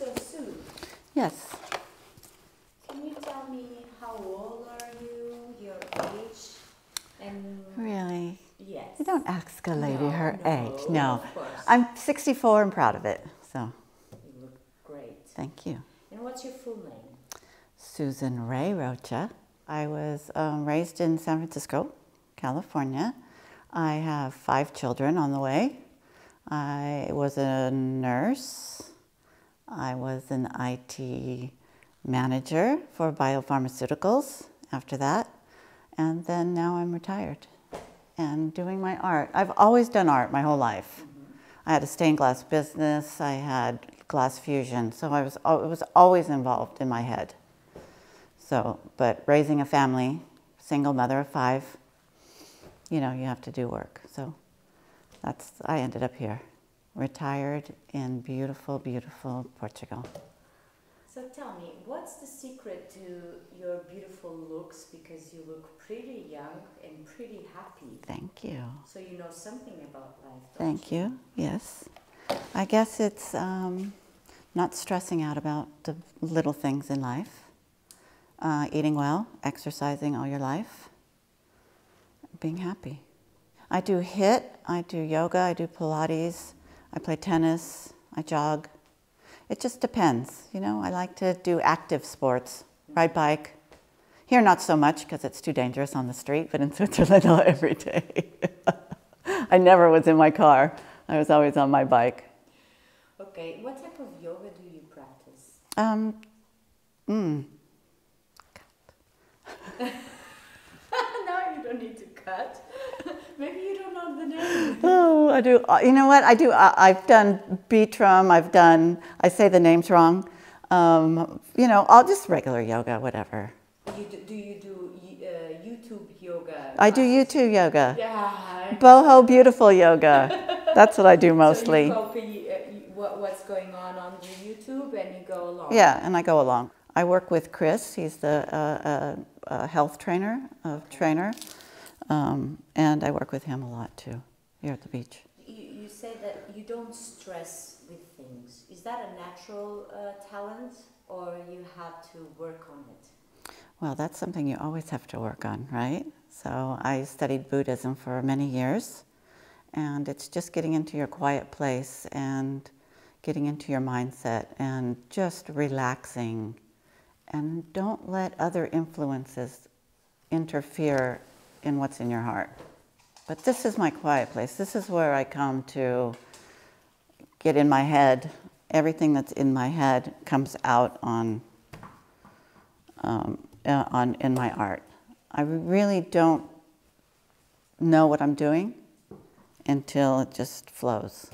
So, Sue. Yes. Can you tell me how old are you, your age, and... Really? Yes. You don't ask a lady her age. No, No. of course. I'm 64 and proud of it, so. You look great. Thank you. And what's your full name? Susan Raen Rocha. I was raised in San Francisco, California. I have 5 children on the way. I was a nurse. I was an IT manager for biopharmaceuticals after that. And then now I'm retired and doing my art. I've always done art my whole life. I had a stained glass business. I had glass fusion. So it was always involved in my head. So, but raising a family, single mother of 5, you know, you have to do work. So I ended up here, retired in beautiful, beautiful Portugal. So tell me, what's the secret to your beautiful looks? Because you look pretty young and pretty happy. Thank you. So you know something about life, don't Thank you. Yes. I guess it's not stressing out about the little things in life. Eating well, exercising all your life, being happy. I do HIIT, I do yoga, I do Pilates, I play tennis, I jog. It just depends, you know. I like to do active sports, ride bike. Here not so much because it's too dangerous on the street, but in Switzerland every day. I never was in my car. I was always on my bike. Okay, what type of yoga do you practice? Now you don't need to cut. Maybe you don't know the name. Oh, I do. You know what? I do. I've done Bitram. I say the names wrong. You know, I'll just regular yoga, whatever. Do you do YouTube yoga? I do YouTube yoga. Yeah. Boho beautiful yoga. That's what I do mostly. So you copy what's going on the YouTube and you go along. Yeah, and I go along. I work with Chris. He's the health trainer, and I work with him a lot too, here at the beach. You say that you don't stress with things. Is that a natural talent, or you have to work on it? Well, that's something you always have to work on, right? So I studied Buddhism for many years, and it's just getting into your quiet place and getting into your mindset and just relaxing. And don't let other influences interfere in what's in your heart. But this is my quiet place. This is where I come to get in my head. Everything that's in my head comes out in my art. I really don't know what I'm doing until it just flows.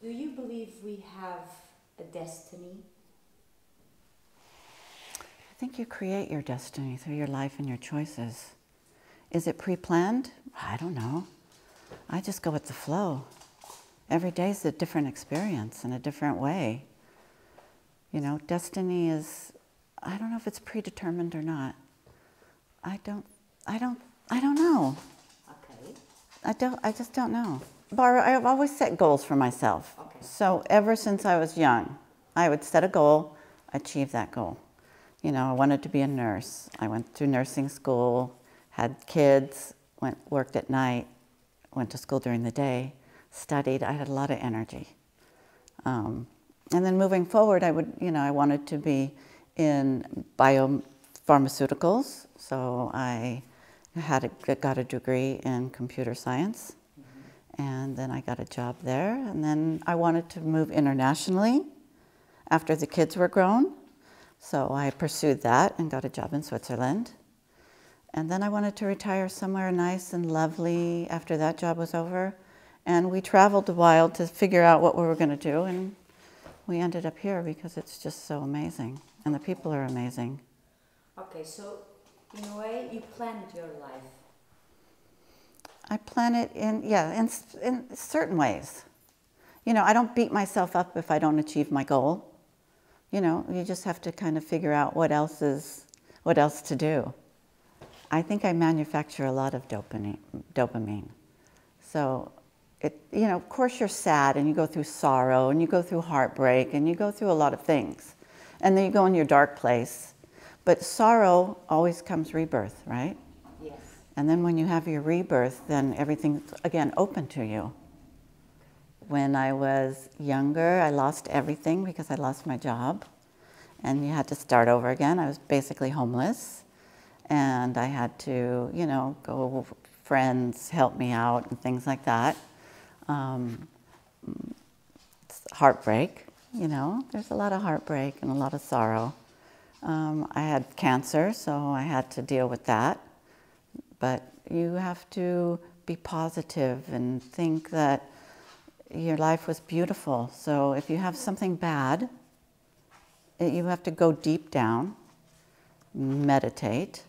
Do you believe we have a destiny? I think you create your destiny through your life and your choices. Is it pre-planned? I don't know. I just go with the flow. Every day is a different experience in a different way. You know, destiny is, I don't know if it's predetermined or not. I don't know. Okay. I just don't know. Barbara, I've always set goals for myself. Okay. So ever since I was young, I would set a goal, achieve that goal. You know, I wanted to be a nurse. I went through nursing school, had kids, worked at night, went to school during the day, studied. I had a lot of energy. And then moving forward, I wanted to be in biopharmaceuticals. So I got a degree in computer science. And then I got a job there. And then I wanted to move internationally after the kids were grown. So I pursued that and got a job in Switzerland. And then I wanted to retire somewhere nice and lovely after that job was over. And we traveled a while to figure out what we were going to do. And we ended up here because it's just so amazing. And the people are amazing. Okay, so in a way, you planned your life. I plan it in certain ways. You know, I don't beat myself up if I don't achieve my goal. You know, you just have to kind of figure out what else to do. I think I manufacture a lot of dopamine. So you know, of course you're sad and you go through sorrow and you go through heartbreak and you go through a lot of things. And then you go in your dark place. But sorrow always comes rebirth, right? Yes. And then when you have your rebirth, then everything's, again, open to you. When I was younger, I lost everything because I lost my job. And you had to start over again. I was basically homeless. And I had to, you know, go, friends help me out and things like that. Heartbreak, you know, there's a lot of heartbreak and a lot of sorrow. I had cancer, so I had to deal with that. But you have to be positive and think that your life was beautiful. So if you have something bad, you have to go deep down, meditate,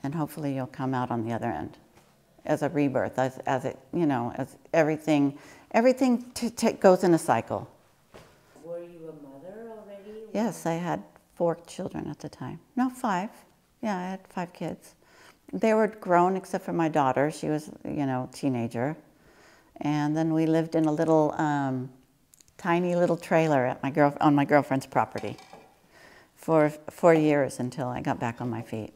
and hopefully you'll come out on the other end as a rebirth, as it, you know, as everything goes in a cycle. Were you a mother already? Yes, I had 4 children at the time. No, 5. Yeah, I had 5 kids. They were grown except for my daughter. She was, you know, teenager. And then we lived in a little, tiny little trailer at on my girlfriend's property for 4 years until I got back on my feet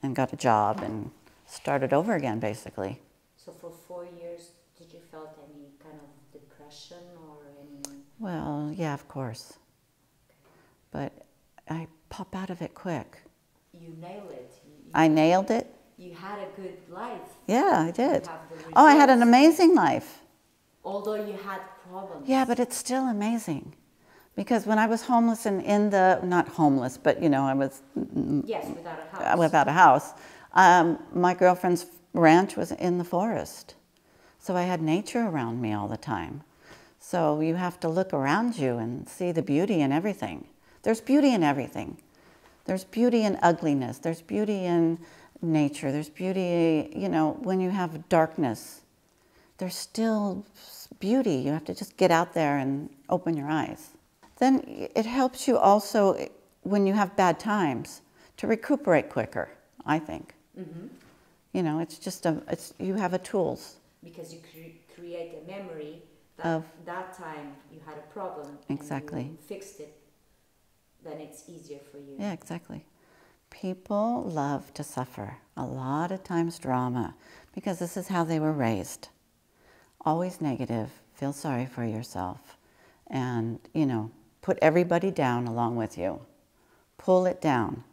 and got a job and started over again, basically. So for 4 years, did you felt any kind of depression or any? Well, yeah, of course. But I pop out of it quick. You nailed it. I nailed it. You had a good life. Yeah, I did. You have the Oh, I had an results. amazing life. Although you had problems. Yeah, but it's still amazing. Because when I was homeless and not homeless, but you know, I was yes, without a house. My girlfriend's ranch was in the forest. So I had nature around me all the time. So you have to look around you and see the beauty in everything. There's beauty in everything. There's beauty in ugliness. There's beauty in nature. There's beauty, you know, when you have darkness. There's still beauty. You have to just get out there and open your eyes. Then it helps you also, when you have bad times, to recuperate quicker, I think. Mm-hmm. You know, it's just you have a tools. Because you create a memory that that time you had a problem. Exactly. And you fixed it, then it's easier for you. Yeah, exactly. People love to suffer, a lot of times drama, because this is how they were raised. Always negative, feel sorry for yourself, and, you know, put everybody down along with you. Pull it down.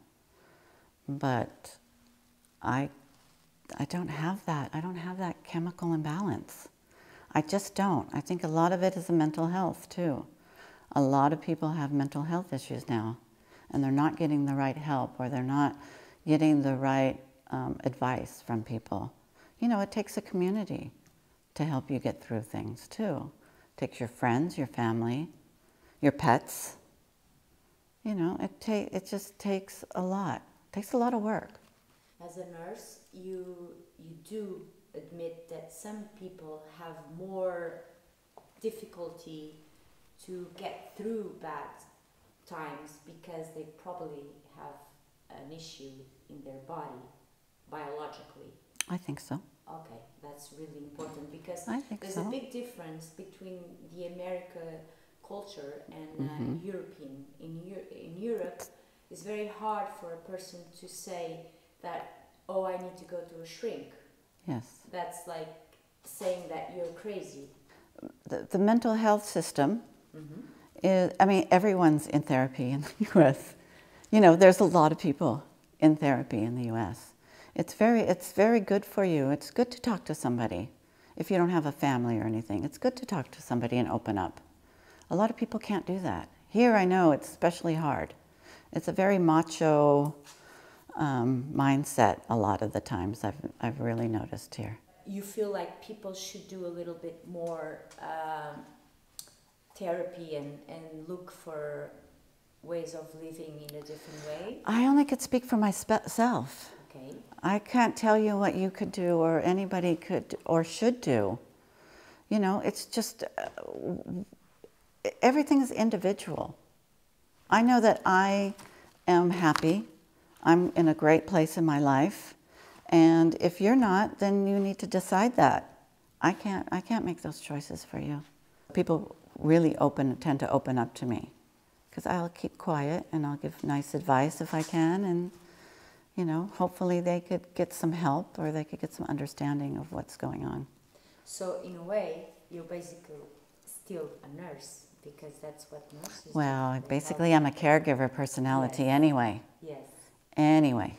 But I don't have that. I don't have that chemical imbalance. I just don't. I think a lot of it is a mental health, too. A lot of people have mental health issues now, and they're not getting the right help, or they're not getting the right advice from people. You know, it takes a community to help you get through things, too. It takes your friends, your family, your pets. You know, it just takes a lot. It takes a lot of work. As a nurse, you do admit that some people have more difficulty to get through bad times because they probably have an issue in their body, biologically. I think so. Okay, that's really important because there's so. a big difference between the American culture and European. In Europe, it's very hard for a person to say that, oh, I need to go to a shrink. Yes. That's like saying that you're crazy. The mental health system is, I mean, everyone's in therapy in the U.S. You know, there's a lot of people in therapy in the U.S. It's very good for you. It's good to talk to somebody. If you don't have a family or anything, it's good to talk to somebody and open up. A lot of people can't do that. Here, I know it's especially hard. It's a very macho mindset a lot of the times. I've really noticed here. You feel like people should do a little bit more therapy and look for ways of living in a different way? I only could speak for myself. Okay. I can't tell you what you could do or anybody could or should do. You know, it's just, everything is individual. I know that I am happy. I'm in a great place in my life. And if you're not, then you need to decide that. I can't make those choices for you. People really tend to open up to me because I'll keep quiet and I'll give nice advice if I can, and you know, hopefully they could get some help or they could get some understanding of what's going on. So in a way, you're basically still a nurse, because that's what nurses Well, do. basically I'm a caregiver personality anyway. Yes. Anyway,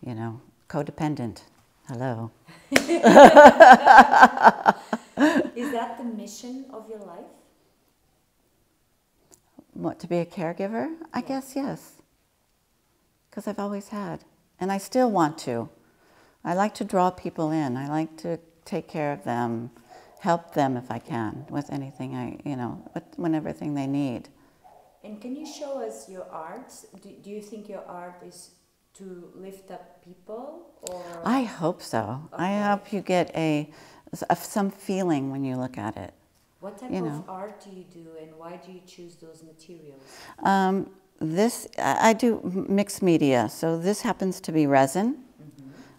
you know, codependent. Hello. Is that the mission of your life? What, to be a caregiver? I guess yes. Because I've always had. And I still want to. I like to draw people in. I like to take care of them, help them if I can with anything with everything they need. And can you show us your art? Do you think your art is to lift up people, or? I hope so. Okay. I hope you get some feeling when you look at it. What type of art do you do, and why do you choose those materials? I do mixed media. So this happens to be resin,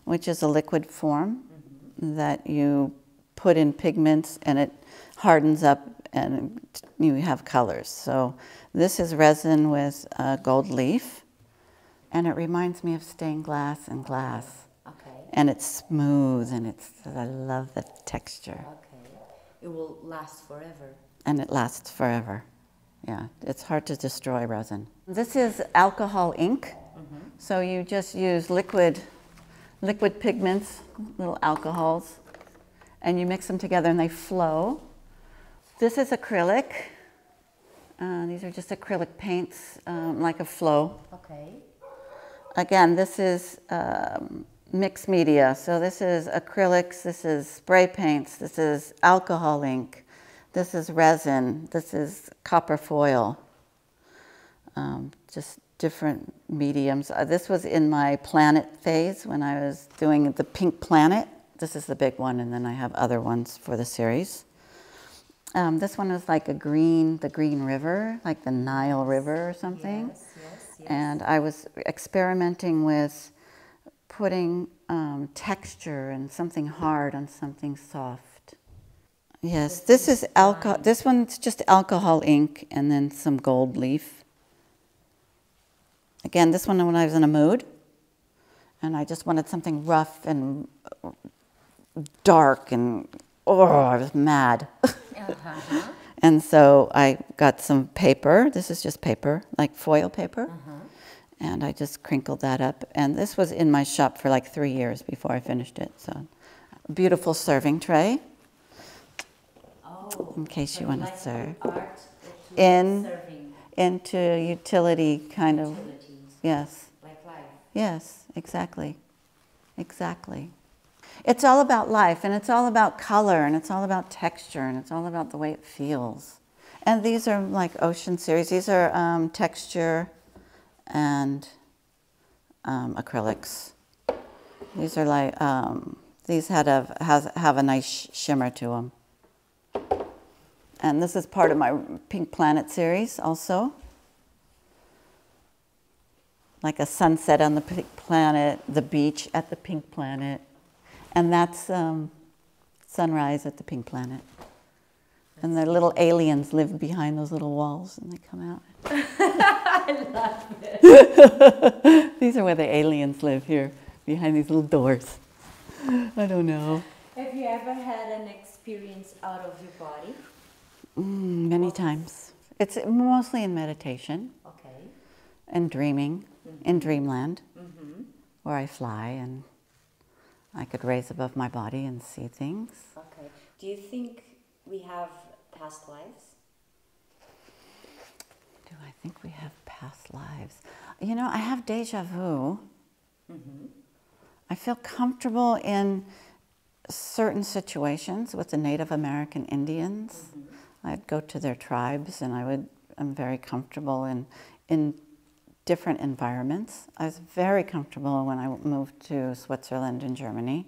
which is a liquid form that you put in pigments and it hardens up and you have colors. So this is resin with gold leaf, and it reminds me of stained glass and glass. Okay. And it's smooth, and I love the texture. Okay. It will last forever. And it lasts forever. Yeah, it's hard to destroy resin. This is alcohol ink. So you just use liquid pigments, little alcohols, and you mix them together and they flow. This is acrylic. These are just acrylic paints, like a flow. Okay. Again, this is mixed media. So this is acrylics, this is spray paints, this is alcohol ink, this is resin, this is copper foil. Just different mediums. This was in my planet phase when I was doing the pink planet. This is the big one, and then I have other ones for the series. This one is like the Green River, like the Nile River or something. Yes, yes, yes. And I was experimenting with putting texture and something hard on something soft. Yes, this is alcohol. This one's just alcohol ink and then some gold leaf. Again, this one when I was in a mood, and I just wanted something rough and dark, and I was mad. And so I got some paper. This is just paper, like foil paper. And I just crinkled that up. And this was in my shop for like 3 years before I finished it. So, beautiful serving tray. Oh, in case you want to serve. Art into utility kind of. Yes. Like life. Yes, exactly. Exactly. It's all about life, and it's all about color, and it's all about texture, and it's all about the way it feels. And these are like ocean series. These are texture and acrylics. These are like these have a nice shimmer to them. And this is part of my Pink Planet series also. Like a sunset on the Pink Planet, the beach at the Pink Planet, and that's sunrise at the Pink Planet. And the little aliens live behind those little walls, and they come out. I love it. These are where the aliens live, here, behind these little doors. I don't know. Have you ever had an experience out of your body? Many times. It's mostly in meditation. Okay. And dreaming, in dreamland, where I fly and I could raise above my body and see things. Okay. Do you think we have past lives? Do I think we have past lives? You know, I have deja vu. I feel comfortable in certain situations with the Native American Indians. I'd go to their tribes, and I'm very comfortable in different environments. I was very comfortable when I moved to Switzerland and Germany.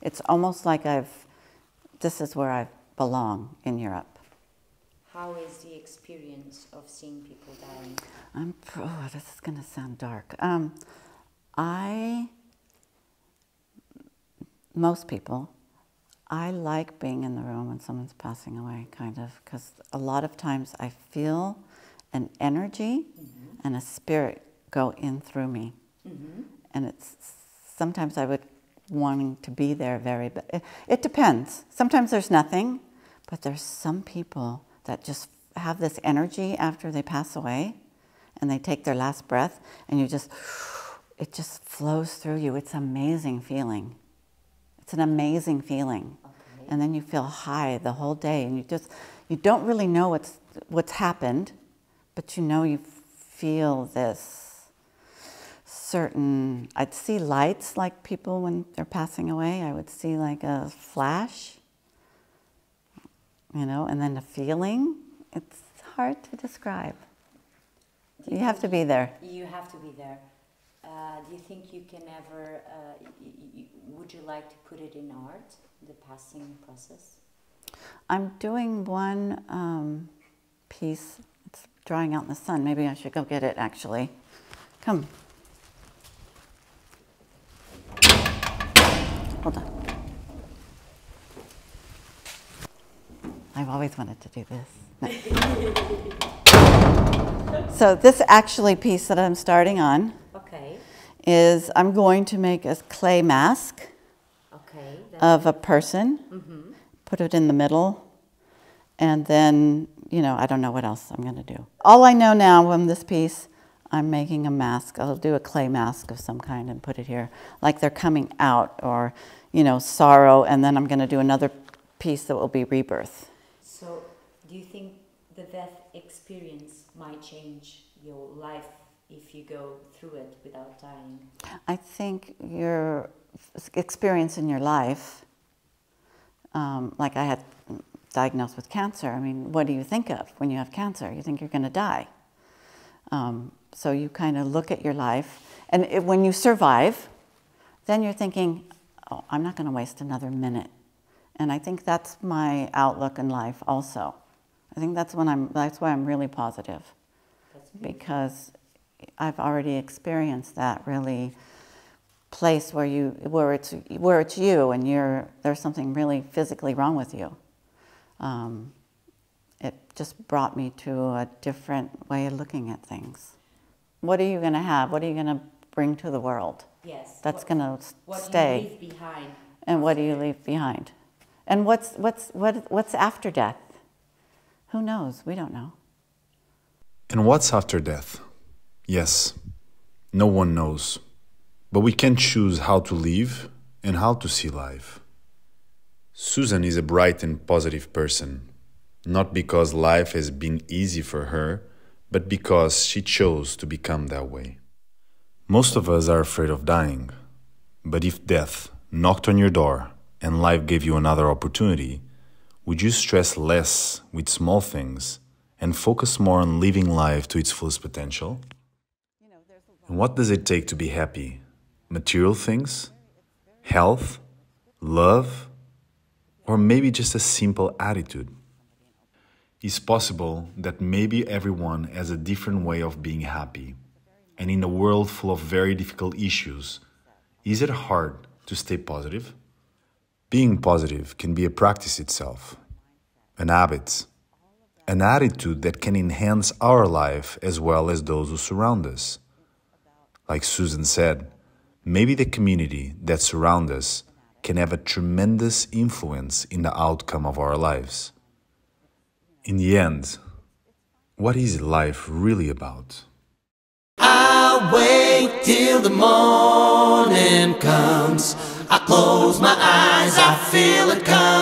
It's almost like this is where I belong in Europe. How is the experience of seeing people dying? This is going to sound dark. Most people I like being in the room when someone's passing away, kind of, because a lot of times I feel an energy and a spirit go in through me. And it's sometimes I would wanting to be there but it depends. Sometimes there's nothing, but there's some people that just have this energy after they pass away and they take their last breath and it just flows through you. It's an amazing feeling. It's an amazing feeling. Okay. And then you feel high the whole day and you don't really know what's happened, but you feel this certain, I'd see lights like people when they're passing away. I would see like a flash, and then the feeling. It's hard to describe. You have to be there. You have to be there. Do you think you can ever, would you like to put it in art, the passing process? I'm doing one piece. It's drying out in the sun. Maybe I should go get it, actually. Come. Hold on. I've always wanted to do this. So this actually piece that I'm starting on is I'm going to make a clay mask of a person, put it in the middle, and then, I don't know what else I'm going to do. All I know now from this piece, I'm making a mask. I'll do a clay mask of some kind and put it here, like they're coming out, or, sorrow, and then I'm going to do another piece that will be rebirth. So, do you think the death experience might change your life if you go through it without dying? I think your experience in your life, like I had diagnosed with cancer, what do you think of when you have cancer? You think you're going to die. So you kind of look at your life, and when you survive, then you're thinking, oh, I'm not going to waste another minute. And I think that's my outlook in life also. I think that's why I'm really positive. Because I've already experienced that really place where it's you and there's something really physically wrong with you. It just brought me to a different way of looking at things. What are you going to have? What are you going to bring to the world? Yes. That's going to stay. What do you leave behind? And what do you leave behind? And what's after death? Who knows? We don't know. And what's after death? Yes, no one knows. But we can choose how to live and how to see life. Susan is a bright and positive person, not because life has been easy for her, but because she chose to become that way. Most of us are afraid of dying, but if death knocked on your door and life gave you another opportunity, would you stress less with small things and focus more on living life to its fullest potential? And what does it take to be happy? Material things? Health? Love? Or maybe just a simple attitude? It's possible that maybe everyone has a different way of being happy. And in a world full of very difficult issues, is it hard to stay positive? Being positive can be a practice itself, an habit, an attitude that can enhance our life as well as those who surround us. Like Susan said, maybe the community that surrounds us can have a tremendous influence in the outcome of our lives. In the end, what is life really about? I wait till the morning comes. I close my eyes, I feel it come.